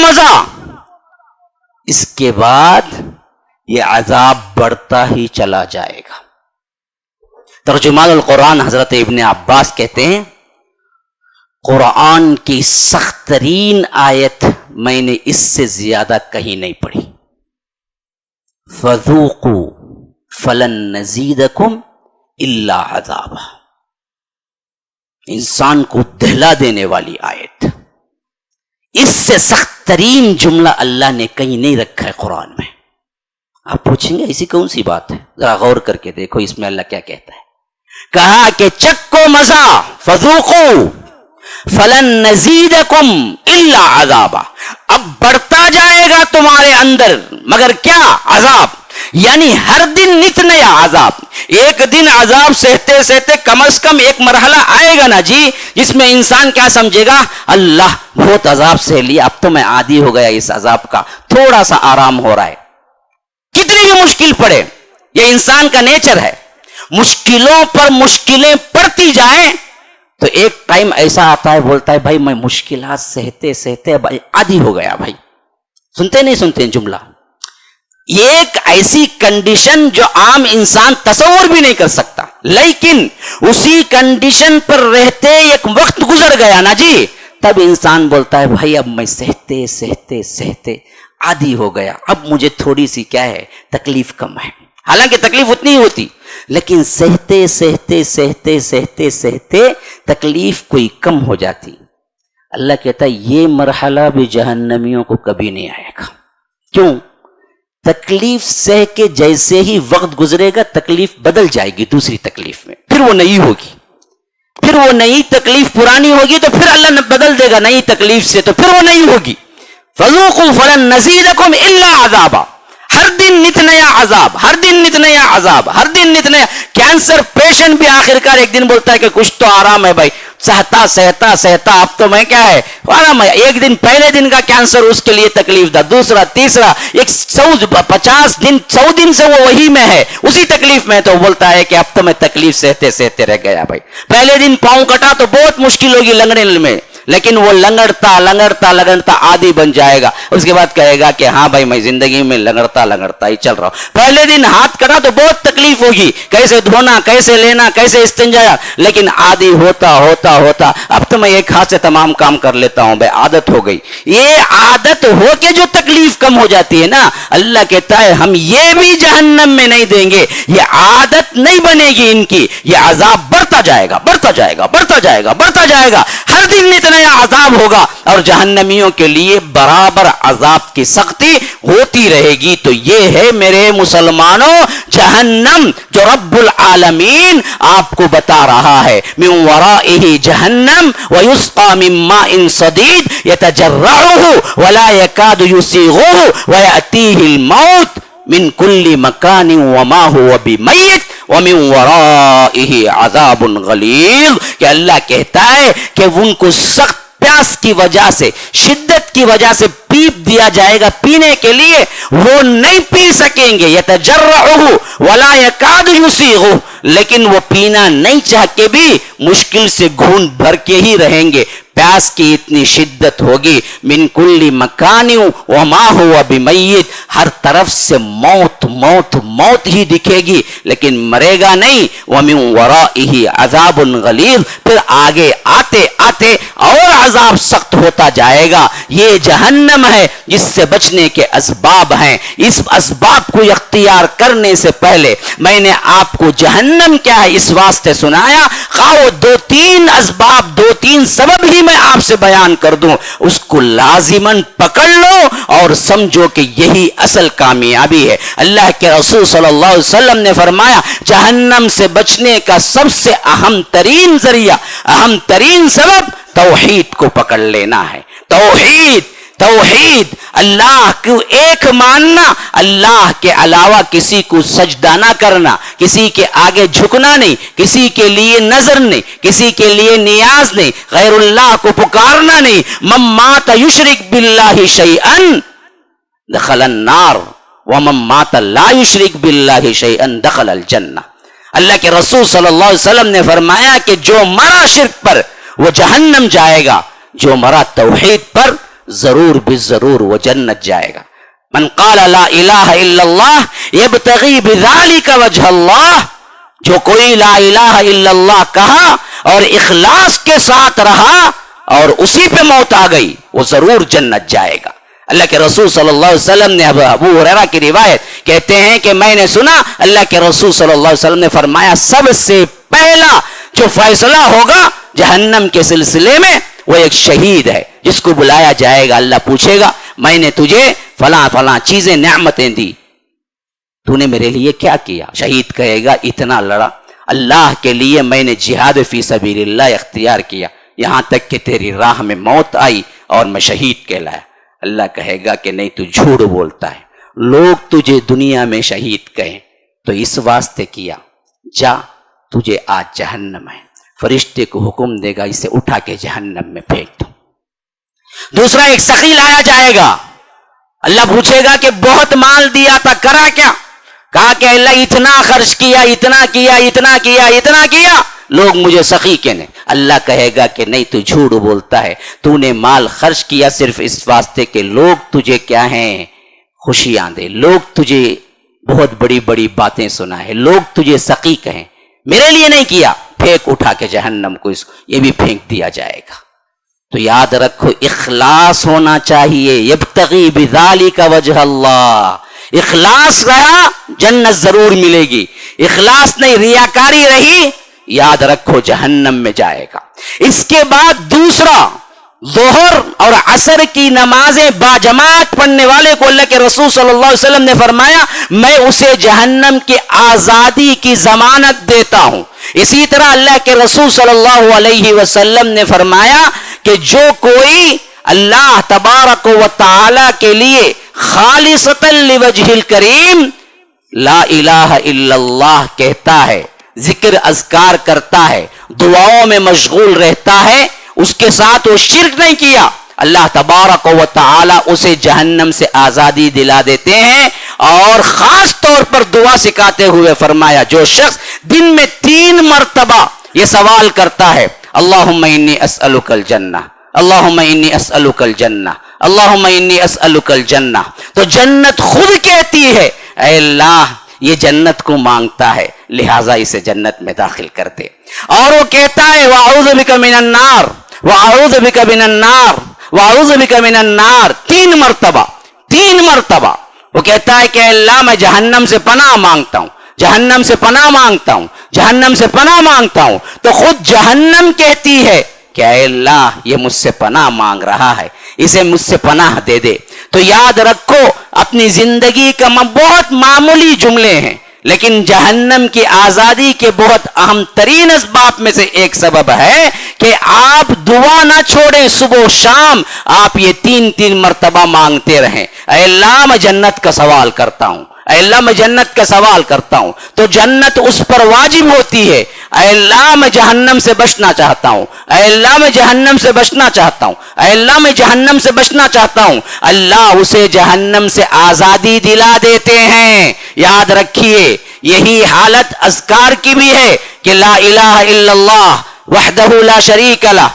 مزہ، اس کے بعد یہ عذاب بڑھتا ہی چلا جائے گا۔ ترجمان القرآن حضرت ابن عباس کہتے ہیں قرآن کی سخت ترین آیت میں نے اس سے زیادہ کہیں نہیں پڑھی، فذوقوا فلن نزیدکم الا عذابا، انسان کو دہلا دینے والی آیت، اس سے سخت ترین جملہ اللہ نے کہیں نہیں رکھا ہے قرآن میں۔ آپ پوچھیں گے ایسی کون سی بات ہے؟ ذرا غور کر کے دیکھو اس میں اللہ کیا کہتا ہے۔ کہا کہ چکو مزہ، فذوقوا فلن نزیدکم الا عذابا، اب بڑھتا جائے گا تمہارے اندر مگر کیا؟ عذاب، یعنی ہر دن نت نیا عذاب۔ ایک دن عذاب سہتے سہتے کم از کم ایک مرحلہ آئے گا نا جی، جس میں انسان کیا سمجھے گا، اللہ بہت عذاب سہ لیا، اب تو میں عادی ہو گیا اس عذاب کا، تھوڑا سا آرام ہو رہا ہے۔ کتنی بھی مشکل پڑے، یہ انسان کا نیچر ہے، مشکلوں پر مشکلیں پڑتی جائیں تو ایک ٹائم ایسا آتا ہے، بولتا ہے بھائی میں مشکلات سہتے سہتے عادی ہو گیا۔ بھائی سنتے نہیں سنتے جملہ؟ ایک ایسی کنڈیشن جو عام انسان تصور بھی نہیں کر سکتا، لیکن اسی کنڈیشن پر رہتے ایک وقت گزر گیا نا جی، تب انسان بولتا ہے بھائی اب میں سہتے سہتے سہتے عادی ہو گیا، اب مجھے تھوڑی سی کیا ہے تکلیف کم ہے، حالانکہ تکلیف اتنی ہی ہوتی، لیکن سہتے سہتے سہتے سہتے سہتے تکلیف کوئی کم ہو جاتی۔ اللہ کہتا ہے یہ مرحلہ بھی جہنمیوں کو کبھی نہیں آئے گا۔ کیوں؟ تکلیف سہ کے جیسے ہی وقت گزرے گا تکلیف بدل جائے گی دوسری تکلیف میں، پھر وہ نئی ہوگی، پھر وہ نئی تکلیف پرانی ہوگی تو پھر اللہ نے بدل دے گا نئی تکلیف سے، تو پھر وہ نئی ہوگی۔ فذوقوا فلن نزیدکم الا عذابا، ہر دن نت نیا عذاب، ہر دن نت نیا عذاب، ہر دن نت نیا۔ کینسر پیشنٹ بھی آخرکار ایک دن بولتا ہے کہ کچھ تو آرام ہے بھائی، سہتا سہتا سہتا اب تو میں کیا ہے آرام ہے۔ ایک دن پہلے دن کا کینسر اس کے لیے تکلیف دا، دوسرا تیسرا، ایک 100 دن سے وہ وہی میں ہے، اسی تکلیف میں، تو بولتا ہے کہ اب تو میں تکلیف سہتے سہتے رہ گیا بھائی۔ پہلے دن پاؤں کٹا تو بہت مشکل ہوگی لنگڑنے میں، لیکن وہ لنگڑتا لنگڑتا لنگڑتا عادی بن جائے گا، اس کے بعد کہے گا کہ ہاں بھائی میں زندگی میں لنگڑتا لنگڑتا ہی چل رہا ہوں۔ پہلے دن ہاتھ کٹا تو بہت تکلیف ہوگی، کیسے دھونا، کیسے لینا، کیسے استنجا، لیکن عادی ہوتا ہوتا ہوتا اب تو میں ایک ہاتھ سے تمام کام کر لیتا ہوں بھائی، عادت ہو گئی۔ یہ عادت ہو کے جو تکلیف کم ہو جاتی ہے نا، اللہ کہتا ہے ہم یہ بھی جہنم میں نہیں دیں گے، یہ عادت نہیں بنے گی ان کی، یہ عذاب بڑھتا جائے گا بڑھتا جائے گا بڑھتا جائے گا بڑھتا جائے گا، ہر دن اتنا عذاب ہوگا، اور جہنمیوں کے لیے برابر عذاب کی سختی ہوتی رہے گی۔ تو یہ ہے میرے مسلمانوں جہنم جو رب العالمین آپ کو بتا رہا ہے، من ورائہ جہنم ویسقى من ماء صدید یتجرعہ ولا یکاد یسیغہ ویأتیہ الموت من کل مکان وما هو بمیت ومن ورائہ عذاب غلیظ، کہ اللہ کہتا ہے کہ ان کو سخت پیاس کی وجہ سے، شدت کی وجہ سے پیپ دیا جائے گا پینے کے لیے، وہ نہیں پی سکیں گے، یتجرعہ ولا یکاد یسیغہ، لیکن وہ پینا نہیں چاہ کے بھی مشکل سے گھونٹ بھر کے ہی رہیں گے، پیاس کی اتنی شدت ہوگی، من کل مکان وما هو بمیت، ہر طرف سے موت موت موت ہی دکھے گی لیکن مرے گا نہیں، ومن ورائہ عذاب غلیظ، پھر آگے آتے آتے اور عذاب سخت ہوتا جائے گا۔ یہ جہنم ہے جس سے بچنے کے اسباب ہیں، اس اسباب کو اختیار کرنے سے پہلے میں نے آپ کو جہنم کیا ہے اس واسطے سنایا، خواہ وہ 2-3 اسباب 2-3 سبب ہی میں آپ سے بیان کر دوں، اس کو لازماً پکڑ لو اور سمجھو کہ یہی اصل کامیابی ہے۔ اللہ کے رسول صلی اللہ علیہ وسلم نے فرمایا جہنم سے بچنے کا سب سے اہم ترین ذریعہ، اہم ترین سبب توحید کو پکڑ لینا ہے۔ توحید توحید، اللہ کو ایک ماننا، اللہ کے علاوہ کسی کو سجدہ نہ کرنا، کسی کے آگے جھکنا نہیں، کسی کے لیے نظر نہیں، کسی کے لیے نیاز نہیں، غیر اللہ کو پکارنا نہیں۔ من مات یشرک باللہ شیئا دخل النار ومن مات لا یشرک باللہ شیئا دخل الجنہ۔ اللہ کے رسول صلی اللہ علیہ وسلم نے فرمایا کہ جو مرا شرک پر وہ جہنم جائے گا، جو مرا توحید پر ضرور بھی ضرور وہ جنت جائے گا. من قال لا الہ الا اللہ یبتغی بذالک وجہ اللہ، جو کوئی لا الہ الا اللہ کہا اور اخلاص کے ساتھ رہا اور اسی پہ موت آ گئی، وہ ضرور جنت جائے گا. اللہ کے رسول صلی اللہ علیہ وسلم نے ابو ہریرہ کی روایت کہتے ہیں کہ میں نے سنا اللہ کے رسول صلی اللہ علیہ وسلم نے فرمایا سب سے پہلا جو فیصلہ ہوگا جہنم کے سلسلے میں وہ ایک شہید ہے جس کو بلایا جائے گا. اللہ پوچھے گا میں نے تجھے فلاں فلاں چیزیں نعمتیں دی، تو نے میرے لیے کیا کیا؟ شہید کہے گا اتنا لڑا اللہ کے لیے، میں نے جہاد فی سبیل اللہ اختیار کیا، یہاں تک کہ تیری راہ میں موت آئی اور میں شہید کہلایا. اللہ کہے گا کہ نہیں تو جھوٹ بولتا ہے، لوگ تجھے دنیا میں شہید کہیں تو اس واسطے کیا، جا تجھے آج جہنم ہے. فرشتے کو حکم دے گا اسے اٹھا کے جہنم میں پھینک دو. دوسرا ایک سخی لایا جائے گا، اللہ پوچھے گا کہ بہت مال دیا تھا، کرا کیا؟ کہا کہ اللہ اتنا خرچ کیا، اتنا کیا، اتنا کیا، اتنا کیا، لوگ مجھے سخی کہنے. اللہ کہے گا کہ نہیں تو جھوٹ بولتا ہے، تو نے مال خرچ کیا صرف اس واسطے کہ لوگ تجھے کیا ہیں خوشیاں دے، لوگ تجھے بہت بڑی بڑی باتیں سنائے، لوگ تجھے سخی کہیں، میرے لیے نہیں کیا. پھینک اٹھا کے جہنم کو، اس کو یہ بھی پھینک دیا جائے گا. تو یاد رکھو اخلاص ہونا چاہیے. یبتغی بذالک وجہ اللہ، اخلاص رہا جنت ضرور ملے گی، اخلاص نہیں ریاکاری رہی یاد رکھو جہنم میں جائے گا. اس کے بعد دوسرا ظہر اور عصر کی نمازیں باجماعت پڑھنے والے کو اللہ کے رسول صلی اللہ علیہ وسلم نے فرمایا میں اسے جہنم کی آزادی کی ضمانت دیتا ہوں. اسی طرح اللہ کے رسول صلی اللہ علیہ وسلم نے فرمایا کہ جو کوئی اللہ تبارک و تعالی کے لیے خالصتا لوجہ الکریم لا الہ الا اللہ کہتا ہے، ذکر اذکار کرتا ہے، دعاؤں میں مشغول رہتا ہے، اس کے ساتھ وہ شرک نہیں کیا، اللہ تبارک و تعالی اسے جہنم سے آزادی دلا دیتے ہیں. اور خاص طور پر دعا سکھاتے ہوئے فرمایا جو شخص دن میں 3 مرتبہ یہ سوال کرتا ہے اللہم انی اسألک الجنہ، اللہم انی اسألک الجنہ، اللہم انی اسألک الجنہ، تو جنت خود کہتی ہے اے اللہ یہ جنت کو مانگتا ہے لہٰذا اسے جنت میں داخل کر دے. اور وہ کہتا ہے وَأَعُوذُ بِكَ مِنَ النَّارِ وَأَعُوذُ بِكَ مِنَ النَّارِ وَأَعُوذُ بِكَ مِنَ النَّارِ، 3 مرتبہ وہ کہتا ہے کہ اللہ میں جہنم سے پناہ مانگتا ہوں، جہنم سے پناہ مانگتا ہوں، جہنم سے پناہ مانگتا ہوں. تو خود جہنم کہتی ہے کہ اے اللہ یہ مجھ سے پناہ مانگ رہا ہے، اسے مجھ سے پناہ دے دے. تو یاد رکھو اپنی زندگی کا بہت معمولی جملے ہیں لیکن جہنم کی آزادی کے بہت اہم ترین اسباب میں سے ایک سبب ہے کہ آپ دعا نہ چھوڑیں، صبح و شام آپ یہ 3 مرتبہ مانگتے رہیں اے اللہ میں جنت کا سوال کرتا ہوں، اے اللہ میں جنت کا سوال کرتا ہوں. تو جنت اس پر واجب ہوتی ہے. اے اللہ میں جہنم سے بچنا چاہتا ہوں، اے اللہ میں جہنم سے بچنا چاہتا ہوں، اے اللہ میں جہنم سے بچنا چاہتا ہوں. اللہ اسے جہنم سے آزادی دلا دیتے ہیں. یاد رکھیے یہی حالت اذکار کی بھی ہے کہ لا الہ الا اللہ وحدہ لا شریک لہ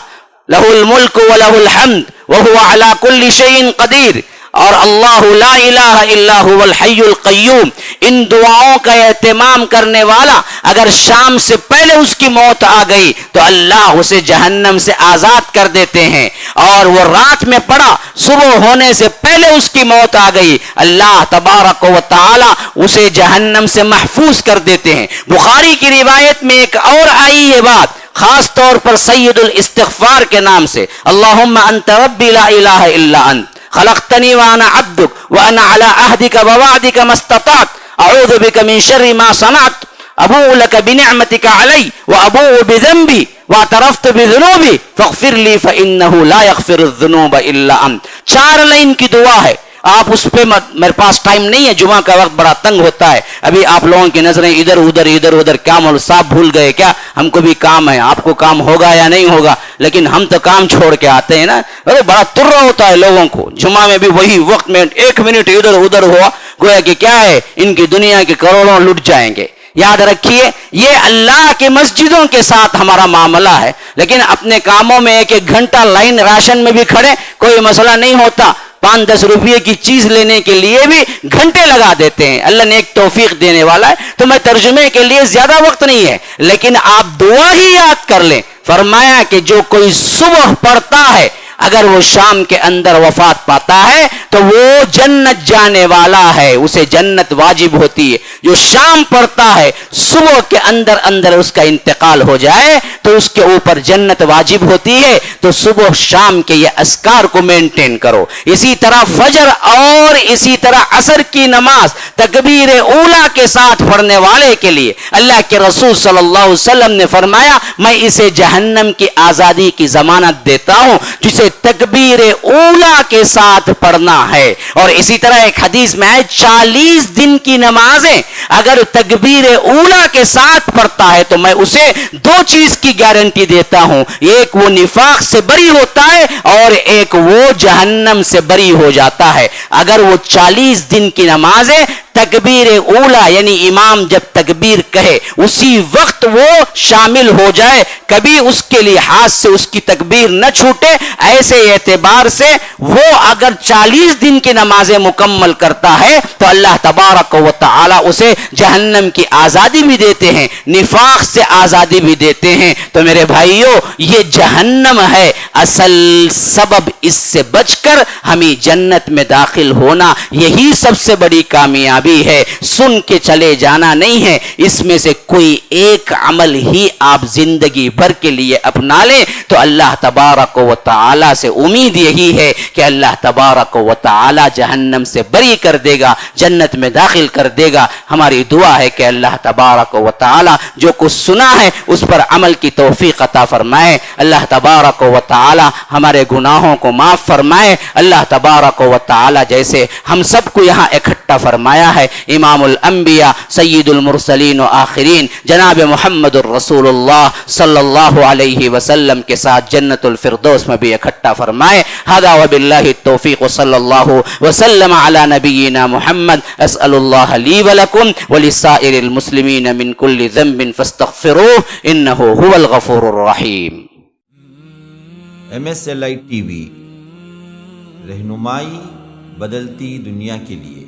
لہ الملک ولہ الحمد وہو علی کل شیء قدیر، اور اللہ لا الہ الا هو الحی القیوم. ان دعاؤں کا اہتمام کرنے والا اگر شام سے پہلے اس کی موت آ گئی تو اللہ اسے جہنم سے آزاد کر دیتے ہیں، اور وہ رات میں پڑا صبح ہونے سے پہلے اس کی موت آ گئی اللہ تبارک و تعالی اسے جہنم سے محفوظ کر دیتے ہیں. بخاری کی روایت میں ایک اور آئی یہ بات خاص طور پر سید الاستغفار کے نام سے اللہم انت ربی لا الہ الا انت خلقتنی وانا عبدک وانا علی عہدک ووعدک ما استطعت اعوذ بک من شر ما صنعت ابوء لک بنعمتک علی وابوء بذنبی واعترفت بذنوبی فاغفر لی فانہ لا یغفر الذنوب الا انت. 4 لائن کی دعا ہے. آپ اس پہ میرے پاس ٹائم نہیں ہے، جمعہ کا وقت بڑا تنگ ہوتا ہے، ابھی آپ لوگوں کی نظریں ادھر ادھر کیا مول صاحب بھول گئے کیا؟ ہم کو بھی کام ہے، آپ کو کام ہوگا یا نہیں ہوگا، لیکن ہم تو کام چھوڑ کے آتے ہیں نا. بڑا ترہ ہوتا ہے لوگوں کو، جمعہ میں بھی وہی وقت میں 1 منٹ ادھر ہوا گویا کہ کیا ہے ان کی دنیا کے کروڑوں لٹ جائیں گے. یاد رکھیے یہ اللہ کی مسجدوں کے ساتھ ہمارا معاملہ ہے، لیکن اپنے کاموں میں ایک ایک گھنٹہ لائن راشن میں بھی کھڑے، کوئی مسئلہ نہیں ہوتا، 5-10 روپے کی چیز لینے کے لیے بھی گھنٹے لگا دیتے ہیں۔ اللہ نے ایک توفیق دینے والا ہے، تو میں ترجمے کے لیے زیادہ وقت نہیں ہے، لیکن آپ دعا ہی یاد کر لیں۔ فرمایا کہ جو کوئی صبح پڑھتا ہے اگر وہ شام کے اندر وفات پاتا ہے تو وہ جنت جانے والا ہے، اسے جنت واجب ہوتی ہے۔ جو شام پڑھتا ہے صبح کے اندر اندر اس کا انتقال ہو جائے تو اس کے اوپر جنت واجب ہوتی ہے۔ تو صبح شام کے یہ اذکار کو مینٹین کرو۔ اسی طرح فجر اور اسی طرح عصر کی نماز تکبیر اولا کے ساتھ پڑھنے والے کے لیے اللہ کے رسول صلی اللہ علیہ وسلم نے فرمایا میں اسے جہنم کی آزادی کی ضمانت دیتا ہوں جسے تکبیر اولا کے ساتھ پڑھنا ہے۔ اور اسی طرح ایک حدیث میں ہے 40 دن کی نمازیں اگر تکبیر اولا کے ساتھ پڑھتا ہے تو میں اسے 2 چیز کی گارنٹی دیتا ہوں، ایک وہ نفاق سے بری ہوتا ہے اور ایک وہ جہنم سے بری ہو جاتا ہے۔ اگر وہ 40 دن کی نمازیں تکبیر اولا یعنی امام جب تکبیر کہے اسی وقت وہ شامل ہو جائے، کبھی اس کے لحاظ سے اس کی تکبیر نہ چھوٹے، ایسے اعتبار سے وہ اگر 40 دن کی نمازیں مکمل کرتا ہے تو اللہ تبارک و تعالی اسے جہنم کی آزادی بھی دیتے ہیں، نفاق سے آزادی بھی دیتے ہیں۔ تو میرے بھائیوں یہ جہنم ہے، اصل سبب اس سے بچ کر ہمیں جنت میں داخل ہونا، یہی سب سے بڑی کامیابی ہے۔ سن کے چلے جانا نہیں ہے، اس میں سے کوئی ایک عمل ہی آپ زندگی بھر کے لیے اپنا لیں تو اللہ تبارک و تعالی سے امید یہی ہے کہ اللہ تبارک و تعالی جہنم سے بری کر دے گا، جنت میں داخل کر دے گا۔ ہماری دعا ہے کہ اللہ تبارک و تعالی جو کچھ سنا ہے اس پر عمل کی توفیق عطا فرمائے، اللہ تبارک و تعالی ہمارے گناہوں کو معاف فرمائے، اللہ تبارک و تعالی جیسے ہم سب کو یہاں اکٹھا فرمایا ہے امام الانبیاء سید المرسلین و آخرین جناب محمد الرسول اللہ صلی اللہ علیہ وسلم کے ساتھ جنت الفردوس میں بھی اکٹھا فرمائے۔ ھذا وباللہ التوفیق صلی اللہ وسلم علی نبینا محمد۔ اسأل اللہ لی ولکم ولسائر المسلمین من کل ذنب فاستغفروہ انہ هو الغفور الرحیم۔ MSLI TV رہنمائی بدلتی دنیا کے لیے۔